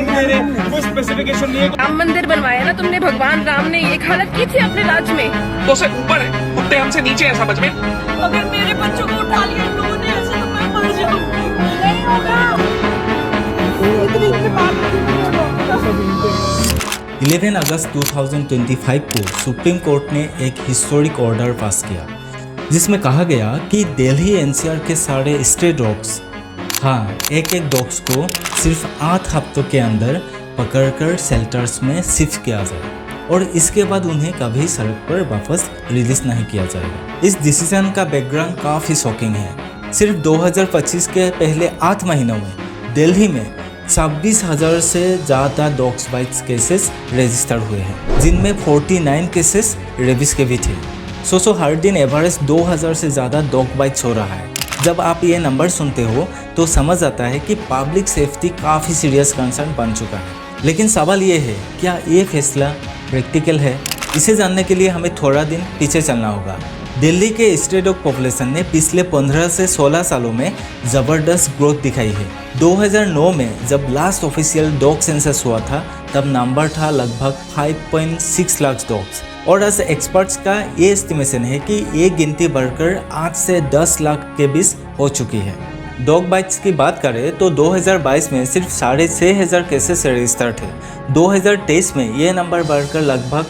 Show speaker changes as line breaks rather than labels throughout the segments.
नहीं दे रहे, कोई स्पेसिफिकेशन नहीं है।
राम मंदिर बनवाया ना तुमने, भगवान राम ने ये हालत की थी अपने राज्य में।
तो उसे ऊपर है, कुत्ते हमसे नीचे है, समझ में?
अगर मेरे बच्चों को उठा लिया लोगों ने ऐसे तो मैं मर जाऊंगी। नहीं होगा।
11 अगस्त 2025 को सुप्रीम कोर्ट ने एक हिस्टोरिक ऑर्डर पास किया जिसमें कहा गया कि दिल्ली एनसीआर के सारे स्ट्रे डॉग्स, हाँ एक डॉग्स को सिर्फ 8 हफ्तों के अंदर पकड़कर शेल्टर्स में शिफ्ट किया जाए और इसके बाद उन्हें कभी सड़क पर वापस रिलीज नहीं किया जाएगा। इस डिसीजन का बैकग्राउंड काफ़ी शॉकिंग है। सिर्फ 2025 के पहले 8 महीनों में दिल्ली में 26,000 से ज़्यादा डॉग्स बाइट्स केसेस रजिस्टर हुए हैं, जिनमें 49 केसेस रेबिस के भी थे। सो हर दिन एवरेज 2000 से ज़्यादा डॉग बाइट्स हो रहा है। जब आप ये नंबर सुनते हो तो समझ आता है कि पब्लिक सेफ्टी काफ़ी सीरियस कंसर्न बन चुका है। लेकिन सवाल ये है, क्या ये फैसला प्रैक्टिकल है? इसे जानने के लिए हमें थोड़ा दिन पीछे चलना होगा। दिल्ली के स्ट्रे डॉग पॉपुलेशन ने पिछले 15 से 16 सालों में ज़बरदस्त ग्रोथ दिखाई है। 2009 में जब लास्ट ऑफिशियल डॉग सेंसस हुआ था तब नंबर था लगभग 5.6 लाख डॉग्स और आज एक्सपर्ट्स का ये एस्टिमेशन है कि ये गिनती बढ़कर 8 से 10 लाख के बीच हो चुकी है। डॉग बाइट्स की बात करें तो 2022 में सिर्फ 6,500 केसेस रजिस्टर थे। 2023 में ये नंबर बढ़कर लगभग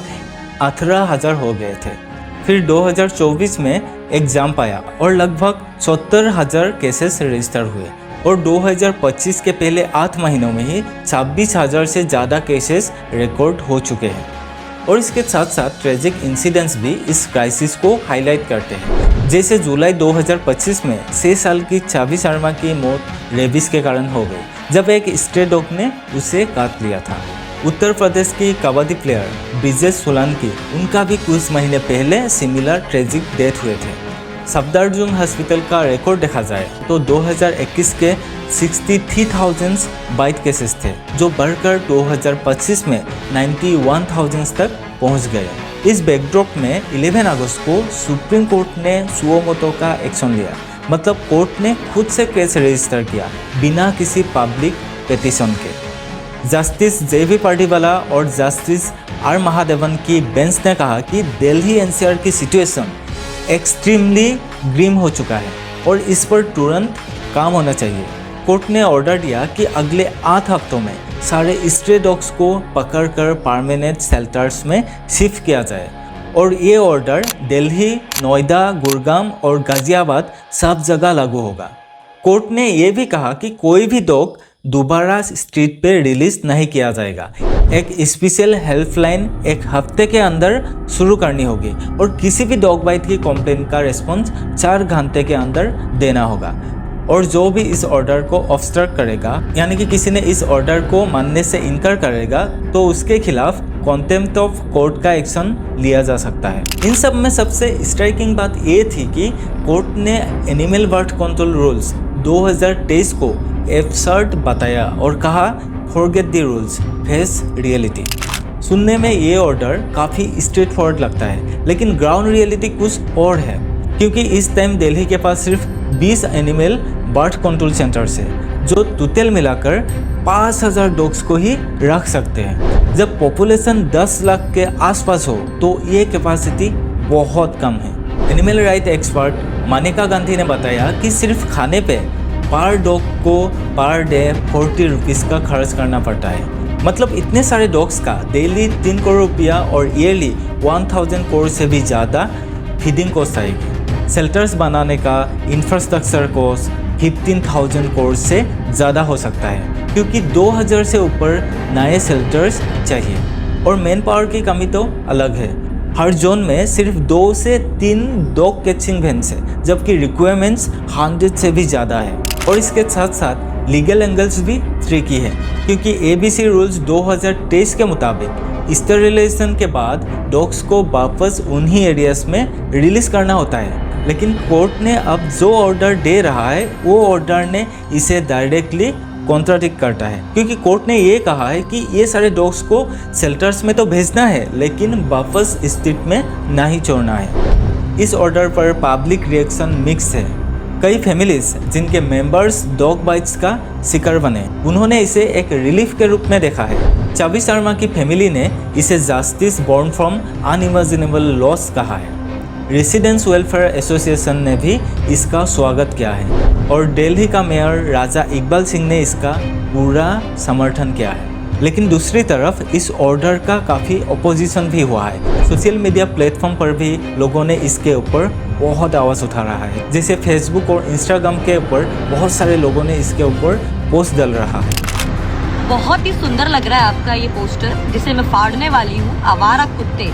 18,000 हो गए थे। फिर 2024 में एक जंप आया और लगभग 70,000 केसेस रजिस्टर हुए और 2025 के पहले 8 महीनों में ही 26,000 से ज़्यादा केसेस रिकॉर्ड हो चुके हैं। और इसके साथ साथ ट्रेजिक इंसिडेंट्स भी इस क्राइसिस को हाईलाइट करते हैं। जैसे जुलाई 2025 में 6 साल की चाबी शर्मा की मौत रेबिस के कारण हो गई जब एक स्ट्रे डॉग ने उसे काट लिया था। उत्तर प्रदेश की कबड्डी प्लेयर ब्रिजेश सोलंकी, उनका भी कुछ महीने पहले सिमिलर ट्रेजिक डेथ हुए थे। सफदरजंग हॉस्पिटल का रिकॉर्ड देखा जाए तो 2021 के 63,000 बाइट केसेस थे जो बढ़कर 2025 में 91,000 तक पहुंच गए। इस बैकड्रॉप में 11 अगस्त को सुप्रीम कोर्ट ने सुओ मोटो का एक्शन लिया, मतलब कोर्ट ने खुद से केस रजिस्टर किया बिना किसी पब्लिक पिटीशन के। Justice JB. पार्टीवाला और जस्टिस आर महादेवन की बेंच ने कहा कि दिल्ली एनसीआर की सिचुएशन एक्सट्रीमली ग्रीम हो चुका है और इस पर तुरंत काम होना चाहिए। कोर्ट ने ऑर्डर दिया कि अगले 8 हफ्तों में सारे स्ट्रे डॉग्स को पकड़कर परमानेंट शेल्टर्स में शिफ्ट किया जाए और ये ऑर्डर दिल्ली, नोएडा, गुड़गांव और गाजियाबाद सब जगह लागू होगा। कोर्ट ने ये भी कहा कि कोई भी डॉग दोबारा स्ट्रीट पे रिलीज नहीं किया जाएगा। एक स्पेशल हेल्पलाइन 1 हफ्ते के अंदर शुरू करनी होगी और किसी भी डॉग बाइट की कंप्लेंट का रिस्पॉन्स 4 घंटे के अंदर देना होगा। और जो भी इस ऑर्डर को ऑब्स्ट्रक्ट करेगा, यानी कि किसी ने इस ऑर्डर को मानने से इनकार करेगा, तो उसके खिलाफ कॉन्टेम्प्ट ऑफ कोर्ट का एक्शन लिया जा सकता है। इन सब में सबसे स्ट्राइकिंग बात ये थी कि कोर्ट ने एनिमल बर्थ कंट्रोल रूल्स 2023 को एब्सर्ड बताया और कहा forget the rules, face reality. सुनने में ये ऑर्डर काफ़ी स्ट्रेट फॉरवर्ड लगता है, लेकिन ग्राउंड रियलिटी कुछ और है, क्योंकि इस टाइम दिल्ली के पास सिर्फ 20 एनिमल बर्थ कंट्रोल सेंटर्स है जो टोटल मिलाकर 5,000 डॉग्स को ही रख सकते हैं। जब पॉपुलेशन 10 लाख के आसपास हो तो ये कैपेसिटी बहुत कम है। Animal right expert Manika Gandhi ने बताया कि सिर्फ खाने पे पर डॉग को पर डे 40 रुपीज़ का खर्च करना पड़ता है। मतलब इतने सारे डॉग्स का डेली 3 करोड़ रुपया और ईयरली 1000 करोड़ से भी ज़्यादा फीडिंग कॉस्ट आएगी। शेल्टर्स बनाने का इंफ्रास्ट्रक्चर कॉस्ट 15,000 करोड़ से ज़्यादा हो सकता है, क्योंकि 2000 से ऊपर नए शेल्टर्स चाहिए। और मैन पावर की कमी तो अलग है। हर जोन में सिर्फ 2 से 3 डॉग कैचिंग वैन्स है, जबकि रिक्वायरमेंट्स 100 से भी ज़्यादा है। और इसके साथ साथ लीगल एंगल्स भी ट्रिकी है, क्योंकि ABC रूल्स 2023 के मुताबिक स्टेरिलाइजेशन के बाद डॉग्स को वापस उन्हीं एरियाज में रिलीज करना होता है। लेकिन कोर्ट ने अब जो ऑर्डर दे रहा है वो ऑर्डर ने इसे डायरेक्टली कॉन्ट्राडिक्ट करता है, क्योंकि कोर्ट ने ये कहा है कि ये सारे डॉग्स को शेल्टर्स में तो भेजना है लेकिन वापस स्ट्रीट में नहीं छोड़ना है। इस ऑर्डर पर पब्लिक रिएक्शन मिक्स है। कई फैमिलीज जिनके मेंबर्स डॉग बाइट्स का शिकार बने, उन्होंने इसे एक रिलीफ के रूप में देखा है। चाबी शर्मा की फैमिली ने इसे justice born from unimaginable loss कहा है। रेसिडेंट्स वेलफेयर एसोसिएशन ने भी इसका स्वागत किया है और दिल्ली का मेयर राजा इकबाल सिंह ने इसका पूरा समर्थन किया है। लेकिन दूसरी तरफ इस ऑर्डर का काफ़ी अपोजिशन भी हुआ है। सोशल मीडिया प्लेटफॉर्म पर भी लोगों ने इसके ऊपर बहुत आवाज़ उठा रहा है। जैसे फेसबुक और इंस्टाग्राम के ऊपर बहुत सारे लोगों ने इसके ऊपर पोस्ट डाल रहा है।
बहुत ही सुंदर लग रहा है आपका ये पोस्टर, जिसे मैं फाड़ने वाली हूँ। आवारा कुत्ते,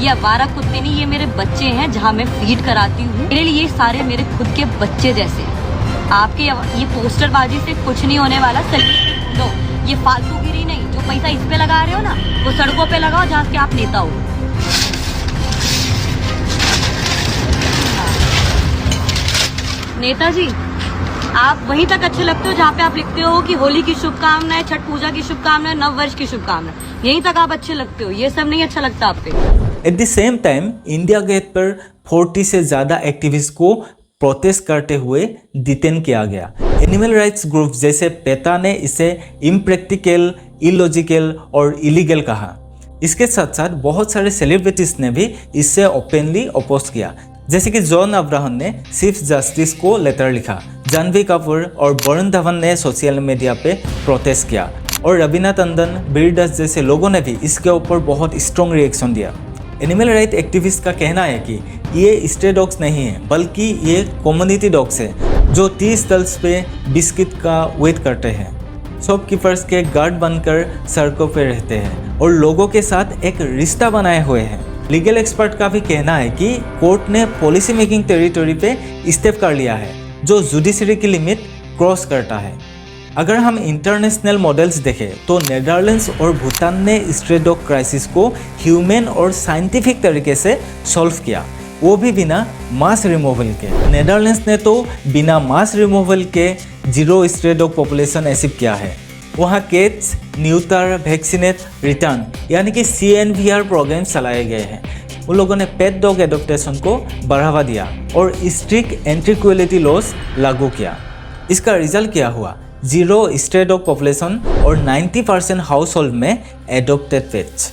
ये आवारा कुत्ते नहीं, ये मेरे बच्चे हैं जहाँ मैं फीड कराती हूँ। मेरे लिए ये सारे मेरे खुद के बच्चे जैसे। आपके ये पोस्टरबाजी से कुछ नहीं होने वाला। सही लो, ये फालतूगिरी नहीं। जो पैसा इस पे लगा रहे हो ना, वो सड़कों पे लगाओ जहाँ से आप नेता हो। नेताजी, आप वहीं तक अच्छे लगते हो जहाँ पे आप लिखते हो कि होली की शुभकामनाएं, छठ पूजा की शुभकामनाएं, नव वर्ष की शुभकामनाएं। यहीं तक आप अच्छे लगते हो, ये सब नहीं अच्छा लगता आप पे।
At the same time India Gate पर 40 से ज़्यादा एक्टिविस्ट को प्रोटेस्ट करते हुए डिटेन किया गया। एनिमल राइट्स ग्रुप जैसे पेटा ने इसे इम्प्रैक्टिकल, इलॉजिकल और इलीगल कहा। इसके साथ साथ बहुत सारे सेलिब्रिटीज ने भी इससे ओपनली अपोज किया, जैसे कि जॉन अब्राहम ने चीफ जस्टिस को लेटर लिखा, जानवी कपूर और वरुण धवन ने सोशल मीडिया पे प्रोटेस्ट किया और रवीना टंडन, बीरदास जैसे लोगों ने भी इसके ऊपर बहुत स्ट्रॉन्ग रिएक्शन दिया। एनिमल राइट एक्टिविस्ट का कहना है कि ये स्ट्रे डॉग्स नहीं है, बल्कि ये कम्युनिटी डॉग्स है जो टी स्टॉल्स पे बिस्किट का वेट करते हैं, शॉपकीपर्स के गार्ड बनकर सड़कों पे रहते हैं और लोगों के साथ एक रिश्ता बनाए हुए हैं। लीगल एक्सपर्ट का भी कहना है कि कोर्ट ने पॉलिसी मेकिंग टेरिटरी पे स्टेप कर लिया है जो जुडिशरी की लिमिट क्रॉस करता है। अगर हम इंटरनेशनल मॉडल्स देखें तो नेदरलैंड्स और भूटान ने स्ट्रे डॉग क्राइसिस को ह्यूमन और साइंटिफिक तरीके से सॉल्व किया, वो भी बिना मास रिमूवल के। नेदरलैंड्स ने तो बिना मास रिमूवल के 0 स्ट्रे डॉग पॉपुलेशन अचीव किया है। वहाँ कैट्स, न्यूटर, वैक्सीनेट, रिटर्न यानी कि CNVR प्रोग्राम चलाए गए हैं। उन लोगों ने पेट डॉग एडॉप्टेशन को बढ़ावा दिया और स्ट्रिक्ट एंट्री क्वालिटी लॉस लागू किया। इसका रिजल्ट क्या हुआ? 0 स्ट्रे डॉग पॉपुलेशन और 90% हाउस होल्ड में एडॉप्टेड पेट्स।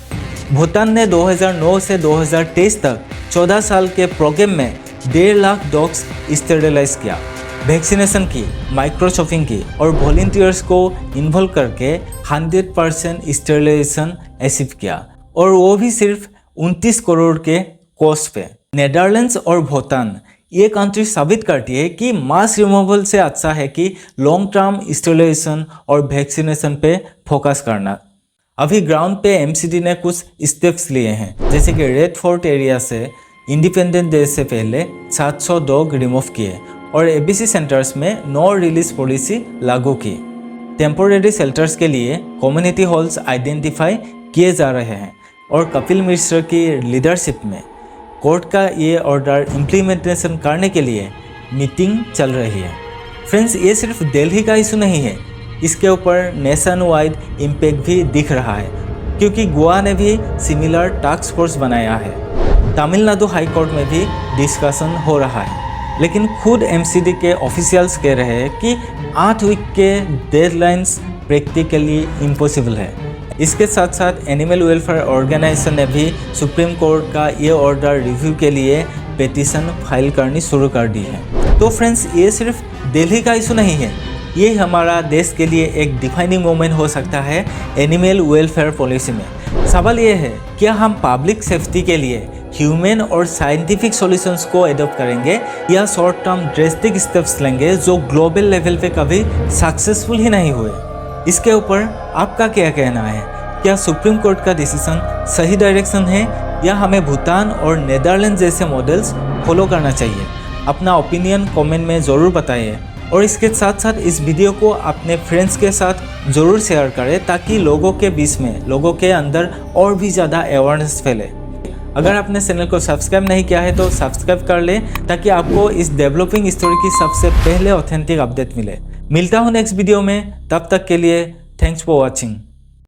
भूटान ने 2009 से 2023 तक 14 साल के प्रोग्राम में 1.5 लाख डॉग्स स्टेरिलाइज किया, वैक्सीनेशन की, माइक्रोचॉपिंग की और वॉलंटियर्स को इन्वॉल्व करके 100% स्टेरिलाइजेशन अचीव किया, और वो भी सिर्फ 29 करोड़ के कॉस्ट पे। नेदरलैंड्स और भूटान ये कंट्री साबित करती है कि मास रिमूवल से अच्छा है कि लॉन्ग टर्म स्टेरिलाइजेशन और वैक्सीनेशन पे फोकस करना। अभी ग्राउंड पे MCD ने कुछ स्टेप्स लिए हैं, जैसे कि रेड फोर्ट एरिया से इंडिपेंडेंस डे से पहले 700 डॉग रिमूव किए और ABC सेंटर्स में नो रिलीज पॉलिसी लागू की। टेम्पोरेरी शेल्टर्स के लिए कम्युनिटी हॉल्स आइडेंटिफाई किए जा रहे हैं और कपिल मिश्रा की लीडरशिप में कोर्ट का ये ऑर्डर इम्प्लीमेंटेशन करने के लिए मीटिंग चल रही है। फ्रेंड्स, ये सिर्फ दिल्ली का इशू नहीं है, इसके ऊपर नेशन वाइड इम्पैक्ट भी दिख रहा है, क्योंकि गोवा ने भी सिमिलर टास्क फोर्स बनाया है। तमिलनाडु हाई कोर्ट में भी डिस्कशन हो रहा है, लेकिन खुद MCD के ऑफिशियल्स कह रहे हैं कि 8 वीक के डेडलाइंस प्रैक्टिकली इम्पॉसिबल है। इसके साथ साथ एनिमल वेलफेयर ऑर्गेनाइजेशन ने भी सुप्रीम कोर्ट का ये ऑर्डर रिव्यू के लिए पिटीशन फाइल करनी शुरू कर दी है। तो फ्रेंड्स, ये सिर्फ दिल्ली का इशू नहीं है, ये हमारा देश के लिए एक डिफाइनिंग मोमेंट हो सकता है एनिमल वेलफेयर पॉलिसी में। सवाल ये है, क्या हम पब्लिक सेफ्टी के लिए ह्यूमन और साइंटिफिक सॉल्यूशंस को एडॉप्ट करेंगे या शॉर्ट टर्म ड्रेस्टिक स्टेप्स लेंगे जो ग्लोबल लेवल पे कभी सक्सेसफुल ही नहीं हुए? इसके ऊपर आपका क्या कहना है? क्या सुप्रीम कोर्ट का डिसीजन सही डायरेक्शन है या हमें भूटान और नेदरलैंड जैसे मॉडल्स फॉलो करना चाहिए? अपना ओपिनियन कमेंट में ज़रूर बताइए और इसके साथ साथ इस वीडियो को अपने फ्रेंड्स के साथ ज़रूर शेयर करें ताकि लोगों के बीच में, लोगों के अंदर और भी ज़्यादा अवेयरनेस फैले। अगर आपने चैनल को सब्सक्राइब नहीं किया है तो सब्सक्राइब कर लें ताकि आपको इस डेवलपिंग स्टोरी की सबसे पहले ऑथेंटिक अपडेट मिले। मिलता हूँ नेक्स्ट वीडियो में, तब तक के लिए थैंक्स फॉर वॉचिंग।